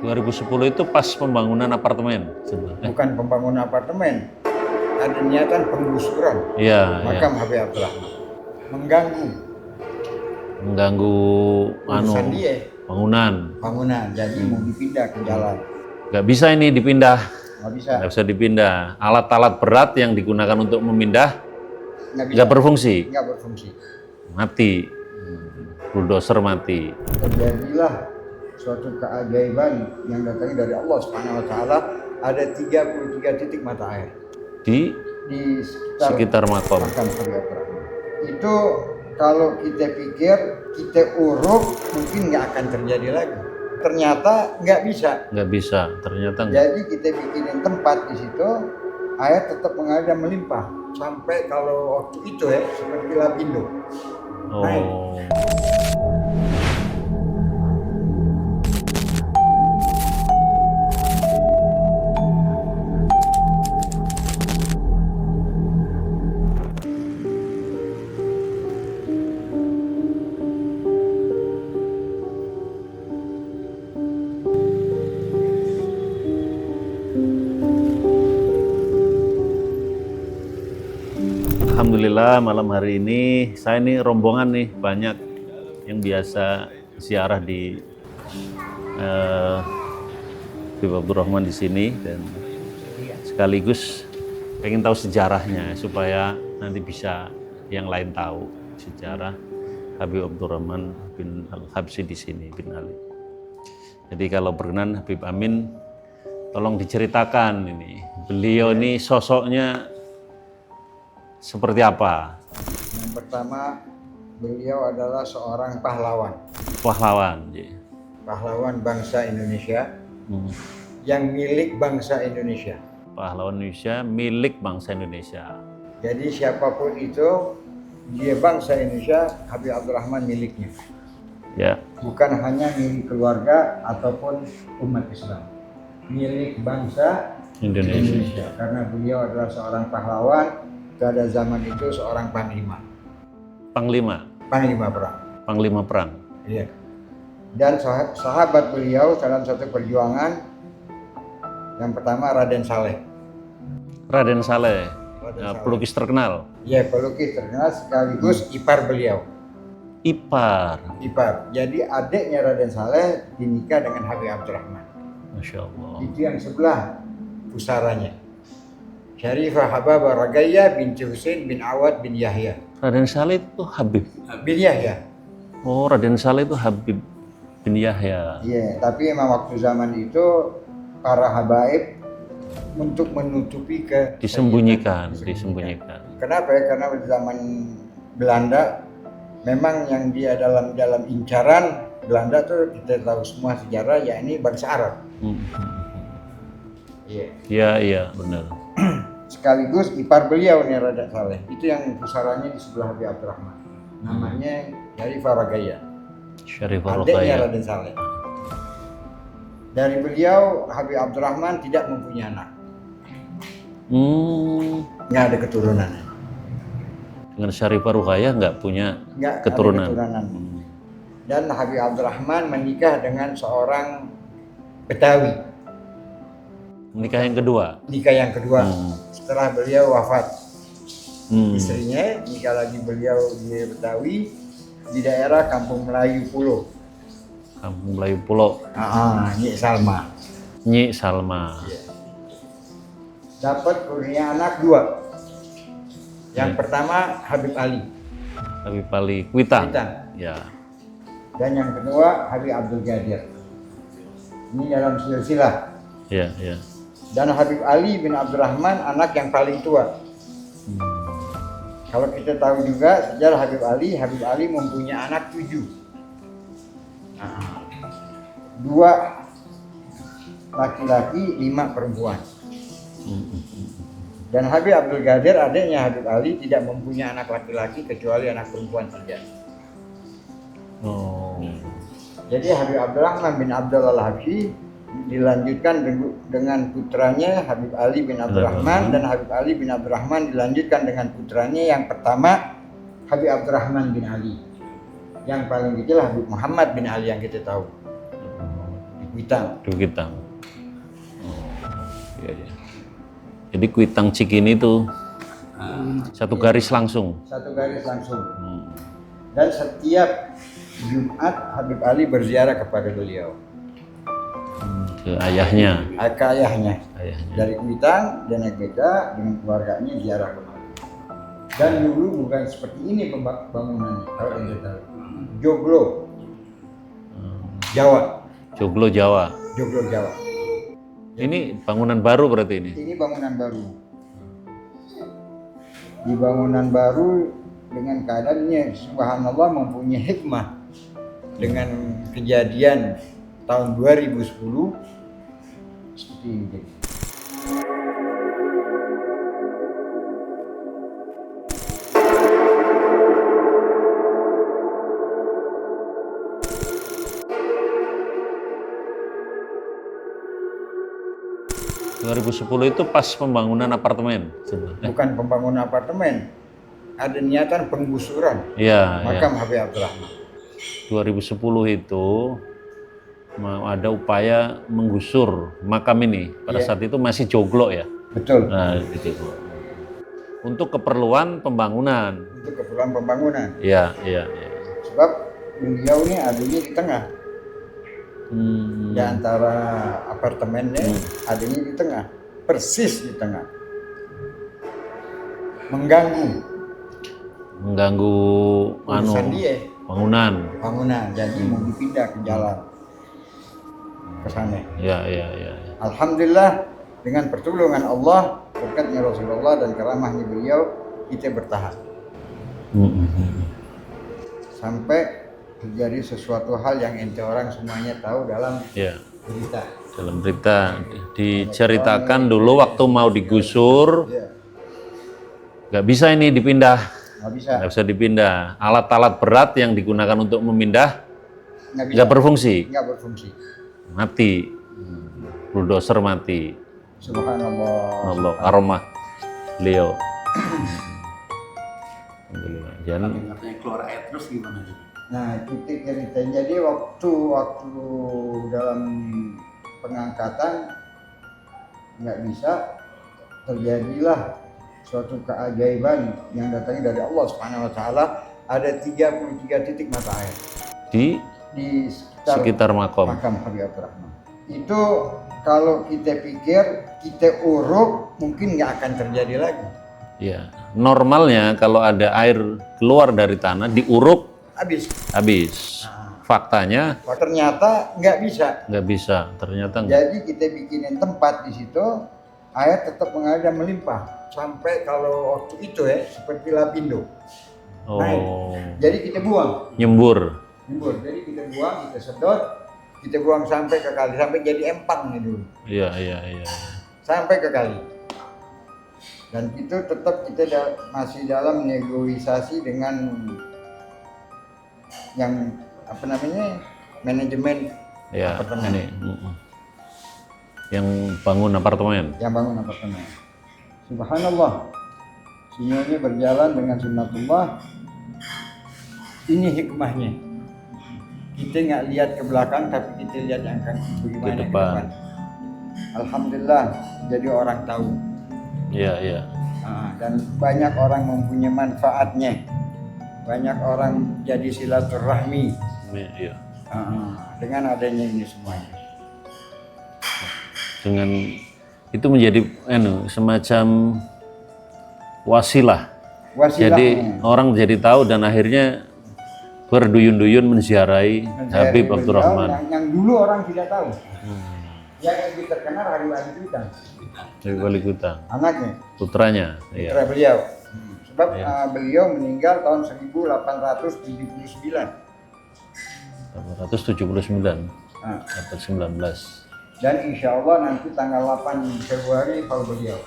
2010 itu pas pembangunan apartemen sebenarnya. Bukan pembangunan apartemen, ada niatan penggusuran Iya, makam Habib Abdurrahman, mengganggu urusan dia, bangunan. jadi mau dipindah ke jalan. Nggak bisa ini dipindah, Nggak bisa, nggak bisa dipindah. Alat-alat berat yang digunakan untuk memindah nggak bisa, nggak berfungsi, nggak berfungsi. mati. Bulldozer mati. Terjadilah suatu keajaiban yang datangnya dari Allah Subhanahu wa taala. Ada 33 titik mata air Di di sekitar makom. makam Habib Abdurrahman. Itu kalau kita pikir, kita uruk, mungkin nggak akan terjadi lagi. Ternyata nggak bisa. Nggak bisa, ternyata nggak. Jadi kita bikinin tempat di situ, air tetap mengalir dan melimpah. Sampai kalau waktu itu ya, seperti Lapindo. Oh. Alhamdulillah malam hari ini saya ini rombongan nih, banyak yang biasa ziarah di Habib Abdurrahman di sini, dan sekaligus pengen tahu sejarahnya supaya nanti bisa yang lain tahu sejarah Habib Abdurrahman bin Al-Habsyi di sini bin Ali. Jadi kalau berkenan Habib Amin, tolong diceritakan ini beliau ini sosoknya seperti apa? Yang pertama, beliau adalah seorang pahlawan. Pahlawan. Pahlawan bangsa Indonesia yang milik bangsa Indonesia. Pahlawan Indonesia milik bangsa Indonesia. Jadi siapapun itu, dia bangsa Indonesia, Habib Abdurrahman miliknya. Ya. Bukan hanya milik keluarga ataupun umat Islam. Milik bangsa Indonesia. Karena beliau adalah seorang pahlawan. Pada zaman itu seorang panglima. Panglima perang. Iya. Dan sahabat beliau dalam satu perjuangan, yang pertama Raden Saleh. Pelukis terkenal. Iya, pelukis terkenal sekaligus ipar beliau. Ipar. Jadi adiknya Raden Saleh dinikah dengan Habib Abdurrahman. Masya Allah. Itu yang sebelah pusaranya. Syarifah Hababah Ragaya binti Husain bin Awad bin Yahya. Raden Saleh itu Habib bin Yahya. Oh, Raden Saleh itu Habib bin Yahya. Iya, tapi memang waktu zaman itu para habaib untuk menutupi disembunyikan. Kenapa ya? Karena di zaman Belanda memang yang dia dalam incaran Belanda tuh kita tahu semua sejarah, ya ini bangsa Arab. Iya, benar. Sekaligus ipar beliau nih Raden Saleh. Itu yang pusarannya di sebelah Habib Abdurrahman. Namanya Syarifah Ragaya. Adiknya Raden Saleh. Dari beliau Habib Abdurrahman tidak mempunyai anak. Nggak ada keturunannya. Dengan Syarifah Rughaiyah nggak punya keturunan. Dan Habib Abdurrahman menikah dengan seorang Betawi. Nikah yang kedua. Setelah beliau wafat. Istrinya nikah lagi beliau di Betawi, di daerah Kampung Melayu Pulo. Nyi Salma. Ya. Dapat kurnia anak 2. Yang pertama Habib Ali Kuitang. Ya. Dan yang kedua Habib Abdul Qadir. Ini dalam silsilah. Ya. Dan Habib Ali bin Abdurrahman anak yang paling tua. Kalau kita tahu juga sejarah Habib Ali mempunyai anak 7. 2 laki-laki, 5 perempuan. Dan Habib Abdul Qadir adiknya Habib Ali tidak mempunyai anak laki-laki kecuali anak perempuan 3. Jadi Habib Abdurrahman bin Abdul Al-Habsyi dilanjutkan dengan putranya Habib Ali bin Abdurrahman, dan Habib Ali bin Abdurrahman dilanjutkan dengan putranya yang pertama Habib Abdurrahman bin Ali. Yang paling kecil Habib Muhammad bin Ali yang kita tahu. Kuitang. Kuitang. Oh, iya, iya. Jadi Kuitang Cikini itu satu garis langsung. Satu garis langsung. Dan setiap Jumat Habib Ali berziarah kepada beliau. Ke ayahnya. Ke ayahnya. Ayahnya. Dari Kuitang dan naik beca dengan keluarganya ziarah kemari. Dan dulu bukan seperti ini bangunannya. Kalau anda tahu. Joglo, Jawa. Joglo Jawa. Joglo Jawa. Ini bangunan baru berarti ini? Ini bangunan baru. Di bangunan baru dengan keadaannya subhanallah mempunyai hikmah. Dengan kejadian tahun 2010 seperti ini. 2010 itu pas pembangunan apartemen. Bukan pembangunan apartemen, ada niatan penggusuran makam Habib Abdurrahman. 2010 itu ada upaya menggusur makam ini. Pada saat itu masih joglo ya. Betul. Nah, gitu. Untuk keperluan pembangunan. Untuk keperluan pembangunan. Iya. Sebab beliau ini adanya di tengah. Di antara apartemennya adanya di tengah, persis di tengah. Mengganggu bangunan, jadi mau dipindah ke jalan ke sana. Iya. Alhamdulillah dengan pertolongan Allah, berkatnya Rasulullah dan karamahnya beliau, kita bertahan. Sampai terjadi sesuatu hal yang ente orang semuanya tahu dalam berita. Dalam berita diceritakan dulu waktu mau digusur, nggak bisa ini dipindah. Nggak bisa dipindah. Alat-alat berat yang digunakan untuk memindah nggak berfungsi. Mati. Bulldozer mati. Subhanallah. Aroma beliau. Jangan keluar air terus gimana? Nah, kita ceritain. Jadi waktu dalam pengangkatan nggak bisa, terjadilah suatu keajaiban yang datangnya dari Allah Subhanahu Wa Taala. Ada 33 titik mata air di sekitar makam Habib Abdurrahman. Itu kalau kita pikir kita uruk mungkin nggak akan terjadi lagi. Ya, normalnya kalau ada air keluar dari tanah diuruk habis. Faktanya ternyata nggak bisa. Ternyata nggak. Jadi kita bikinin tempat di situ, air tetap mengalir dan melimpah sampai kalau waktu itu seperti lapindo. Jadi kita buang. Nyembur. Jadi kita buang, kita sedot, kita buang sampai ke kali, sampai jadi empang nih dulu. Iya. Sampai ke kali. Dan itu tetap kita masih dalam negosiasi dengan yang manajemen apartemen. Yang bangun apartemen. Subhanallah, semuanya berjalan dengan sunnatullah. Ini hikmahnya. Kita nggak lihat ke belakang, tapi kita lihat yang akan bagaimana ke depan. Alhamdulillah, jadi orang tahu. Iya. Dan banyak orang mempunyai manfaatnya. Banyak orang jadi silaturahmi. Iya. Dengan adanya ini semuanya. Dengan itu menjadi semacam wasilah. Jadi orang jadi tahu dan akhirnya berduyun-duyun menziarahi Habib Abdurrahman. Yang dulu orang tidak tahu. Yang lebih terkenal Habib Ali Kuitang. Anaknya. Putranya. Putra beliau. Sebab beliau meninggal tahun 1879. 1879. Abad 19. Dan insya Allah nanti tanggal 8 Februari kalau beliau.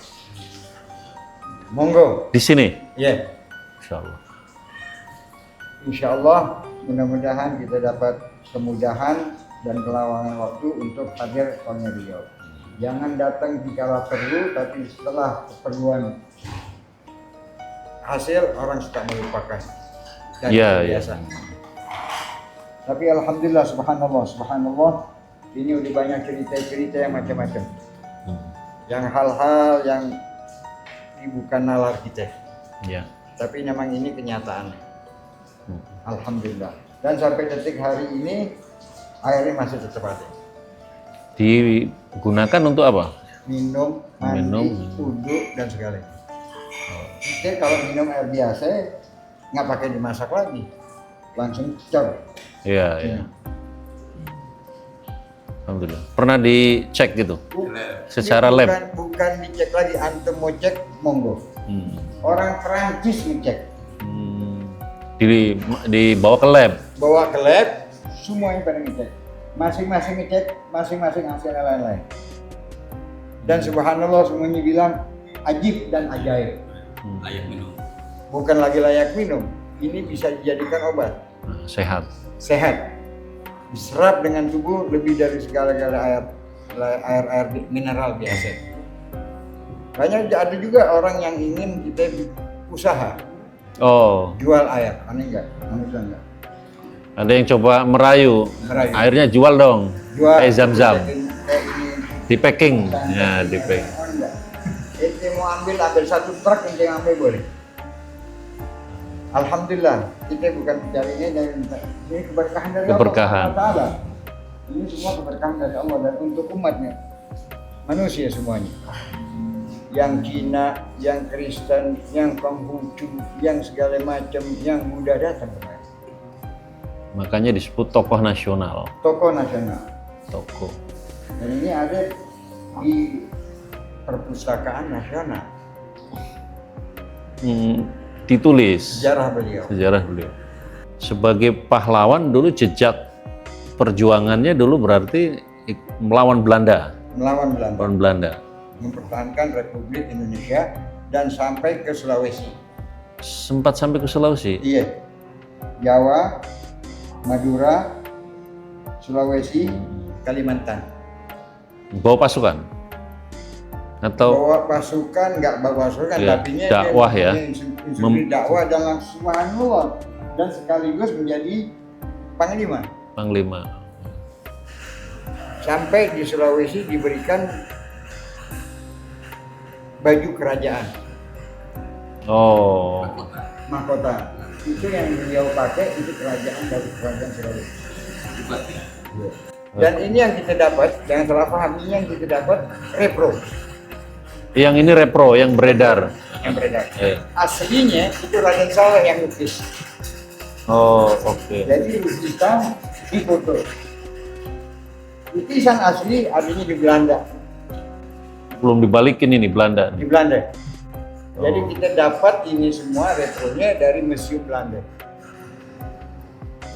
Monggo. Di sini? Iya. Insya Allah. Insya Allah mudah-mudahan kita dapat kemudahan dan kelawangan waktu untuk hadir oleh beliau. Jangan datang jika perlu, tapi setelah keperluan hasil orang suka melupakan. Dan biasa. Tapi alhamdulillah subhanallah Ini udah banyak cerita-cerita yang macam-macam. Yang hal-hal yang ini bukan nalar kita. Ya. Tapi memang ini kenyataan. Alhamdulillah. Dan sampai detik hari ini airnya masih tetap ada. Digunakan untuk apa? Minum, mandi, wudhu dan segalanya. Kita kalau minum air biasa nggak pakai dimasak lagi, langsung cor. Iya, iya. Alhamdulillah. Pernah dicek gitu? Secara lab? Bukan dicek lagi, antum mau cek, monggo. Orang Perancis ngecek. Dibawa ke lab? Bawa ke lab, semuanya pada ngecek. Masing-masing ngecek, masing-masing hasilnya lain-lain. Dan subhanallah semuanya bilang ajib dan ajaib. Layak minum. Bukan lagi layak minum, ini bisa dijadikan obat. Sehat. Sehat. Diserap dengan tubuh lebih dari segala-gala air mineral biasa. Banyak ada juga orang yang ingin kita usaha. Oh. Jual air, aneh enggak? Manusia enggak? Ada yang coba merayu. Airnya jual dong. Jual. Kayak Zam-Zam. Kayak ini. Di packing. Ya, di packing. Oh enggak. Ente mau ambil satu truk, ente ambil boleh. Alhamdulillah, kita bukan mencarinya dari ini keberkahan dari Keberkahan. Allah Ta'ala. Ini semua keberkahan dari Allah dan untuk umatnya, manusia semuanya. Yang Cina, yang Kristen, yang Konghucu, yang segala macam, yang Buddha datang kemari. Makanya disebut tokoh nasional. Tokoh nasional. Tokoh. Dan ini ada di perpustakaan nasional. Ditulis. Sejarah beliau. Sejarah beliau. Sebagai pahlawan dulu jejak perjuangannya dulu berarti melawan Belanda. Melawan Belanda. Melawan Belanda. Mempertahankan Republik Indonesia dan sampai ke Sulawesi. Sempat sampai ke Sulawesi? Iya. Jawa, Madura, Sulawesi, Kalimantan. Bawa pasukan? Atau Bawa pasukan, nggak bawa pasukan, ya, tapi dakwah ya. Dakwah dalam subhanallah dan sekaligus menjadi panglima. Panglima. Sampai di Sulawesi diberikan baju kerajaan. Oh. Mahkota. Itu yang beliau pakai, itu kerajaan dari kerajaan Sulawesi. Dan ini yang kita dapat, jangan salah paham, ini yang kita dapat repro. Yang ini repro, yang beredar. Yang beredar. Aslinya itu Raden Saleh yang lukis. Oh, oke. Jadi lukisan di foto. Lukisan asli adanya di Belanda. Belum dibalikin ini Belanda. Di Belanda. Jadi Oh. kita dapat ini semua retronya dari Museum Belanda.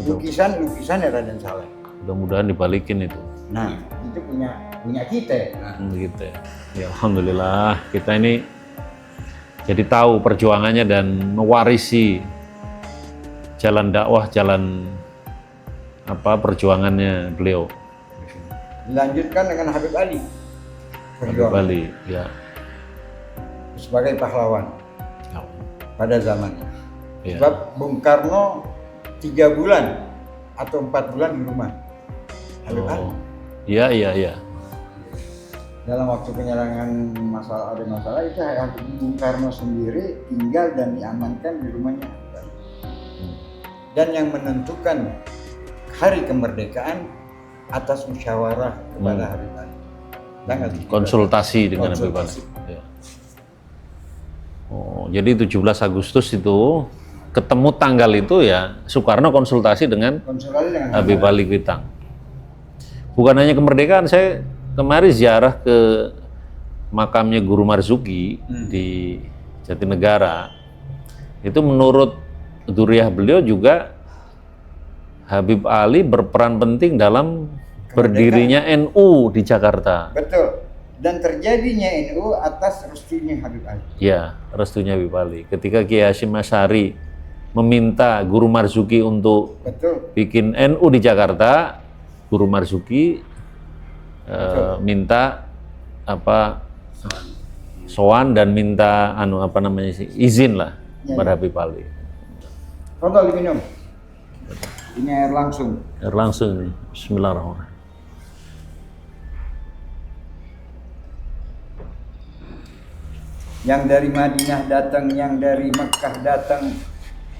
Lukisan-lukisan Raden Saleh. Mudah-mudahan dibalikin itu. Nah, itu punya kita. Gitu ya. Ya, alhamdulillah kita ini jadi tahu perjuangannya dan mewarisi jalan dakwah, jalan perjuangannya beliau. Dilanjutkan dengan Habib Ali. Habib Ali, ya. Sebagai pahlawan pada zamannya. Ya. Sebab Bung Karno 3 bulan atau 4 bulan di rumah Habib Ali. Iya, iya, iya. Dalam waktu penyerangan ada masalah itu Habib Bung Karno sendiri tinggal dan diamankan di rumahnya. Dan yang menentukan hari kemerdekaan atas musyawarah kepada Habib Ali. Konsultasi dengan Habib Ali. Ya. Oh, jadi 17 Agustus itu ketemu tanggal itu ya Soekarno konsultasi dengan Habib Ali Kuitang. Bukan hanya kemerdekaan, saya kemarin ziarah ke makamnya Guru Marzuki di Jatinegara. Itu menurut Duriah beliau juga Habib Ali berperan penting dalam berdirinya NU di Jakarta. Betul. Dan terjadinya NU atas restunya Habib Ali. Ya, restunya Habib Ali. Ketika Kiai Hasyim Asy'ari meminta Guru Marzuki untuk bikin NU di Jakarta, Guru Marzuki minta sowan dan minta izin lah pada Habib Ali. Fadhal diminum. Ini air langsung. Air langsung. Bismillahirrahmanirrahim. yang dari Madinah datang, yang dari Mekah datang,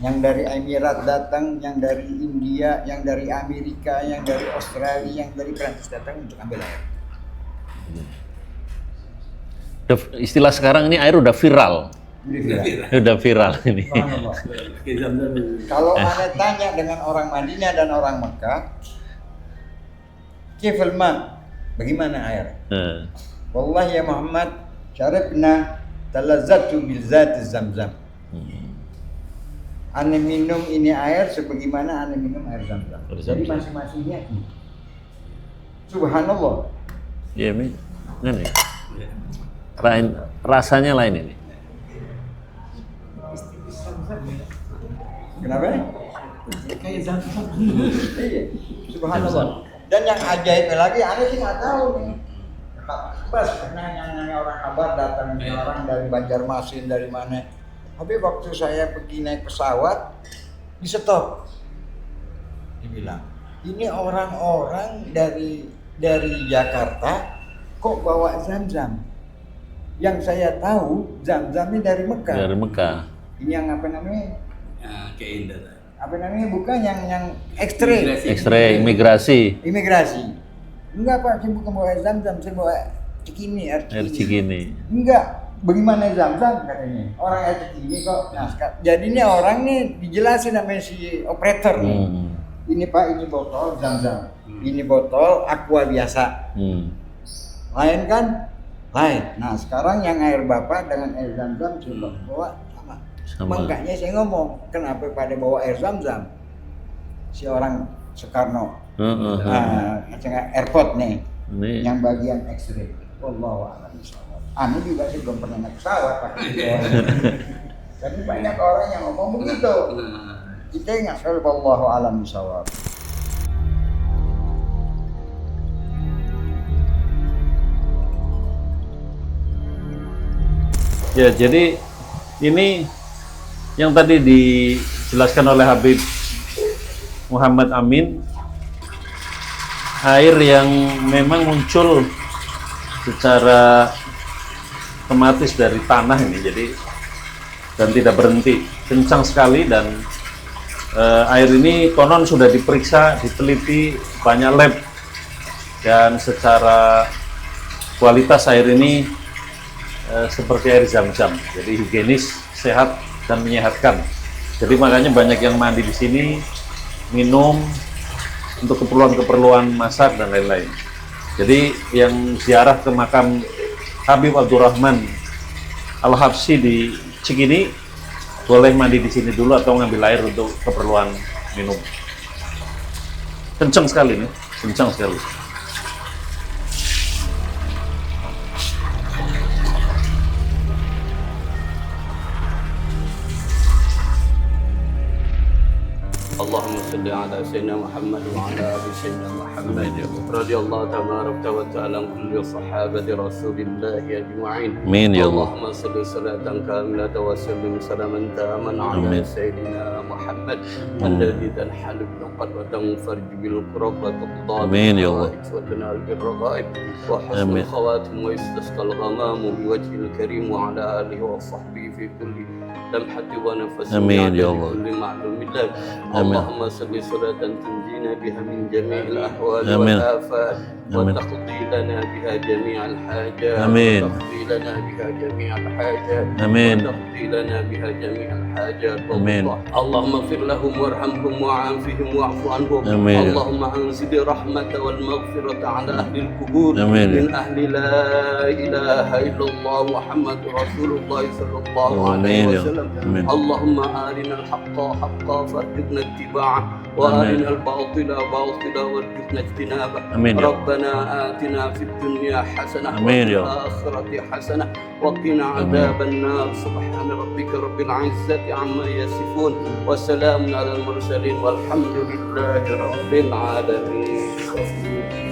yang dari Emirat datang, yang dari India, yang dari Amerika, yang dari Australia, yang dari Prancis datang untuk ambil air. Istilah sekarang ini air udah viral. Udah viral ini. Kalau Anda tanya dengan orang Madinah dan orang Mekah, kifal ma, bagaimana air? Wallahi ya Muhammad, syaribna talazzatu bil zat Zamzam. Ane minum ini air sebagaimana ane minum air Zamzam. Jadi masing-masingnya. Subhanallah. Iya, Mi. Ini. Rasanya lain ini. Kenapa? Kayak Zamzam. Iya. Subhanallah. Dan yang ajaib lagi, ane sih nggak tahu nih. Pas nanya orang kabar datang orang dari Banjarmasin dari mana. Tapi waktu saya pergi naik pesawat di stop, dibilang ini orang-orang dari Jakarta kok bawa Zamzam. Yang saya tahu Zamzam ini dari Mekah. Dari Mekah. Ini yang apa namanya? Kayak Indah. Apa namanya? Bukan yang X-ray. X-ray imigrasi. Imigrasi. Enggak Pak, saya bukan bawa Zamzam, saya bawa Cikini, air Cikini. Enggak, bagaimana Zamzam katanya? Orang air Cikini kok. Nah, jadi ini orang nih dijelasin sama si operator nih. Ini Pak, ini botol Zamzam. Ini botol aqua biasa. Lain kan? Lain. Nah, sekarang yang air Bapak dengan air Zamzam coba bawa sama. Makanya saya ngomong, kenapa pada bawa air Zamzam? Si orang Soekarno. Airport nih. Yang bagian X-ray. Wallahu a'lam bishawab. Anu juga sih belum pernah naik pesawat pakai tapi banyak orang yang ngomong begitu. Kita ingat sekali wallahu a'lam bishawab. Ya, jadi ini yang tadi dijelaskan oleh Habib Muhammad Amin, air yang memang muncul secara otomatis dari tanah ini, jadi dan tidak berhenti, kencang sekali. Dan air ini konon sudah diperiksa, diteliti banyak lab, dan secara kualitas air ini seperti air Zam-Zam, jadi higienis, sehat dan menyehatkan. Jadi makanya banyak yang mandi di sini, minum untuk keperluan-keperluan masak dan lain-lain. Jadi yang ziarah ke makam Habib Abdurrahman Al-Habsyi di Cikini boleh mandi di sini dulu atau ngambil air untuk keperluan minum. Kencang sekali nih, kencang sekali. اللهم صل على سيدنا محمد وعلى ال سيدنا محمد رضي الله تبارك وتعالى عن كل صحابه رسول الله اجمعين. امين يا الله. اللهم صل صلاه كامله وسلم سلاما تاما على سيدنا محمد الذي تنحل بالعقد وتنفرج بالكرب وتقضى بالحوائج وتنال بالرغائب وحسن الخواتم ويستسقى الغمام بوجه الكريم وعلى اله وصحبه في كل لمحة ونفس آمين يا الله. كل معلوم الله. اللهم صل صلاة تنجينا بها من جميع الأحوال آمين. والآفات وتقضي لنا بها جميع الحاجات. آمين. وتقضي لنا بها جميع الحاجات. آمين. وتقضي لنا بها جميع الحاجات. آمين. اللهم اغفر لهم وارحمهم وعافهم واعف عنهم. آمين. اللهم أنزل الرحمة والمغفرة على أهل القبور آمين. من أهل لا إله إلا الله محمد رسول الله صلى الله عليه وسلم. آمين. اللهم أرنا الحق حقا فارزقنا اتباعه وأرنا الباطل باطلا وارزقنا اجتنابه. آمين. ربنا آتنا في الدنيا حسنة آمين. وفي الآخرة حسنة وقنا عذاب النار. سبحان ربك رب العزة عما يصفون وسلام على المرسلين والحمد لله رب العالمين.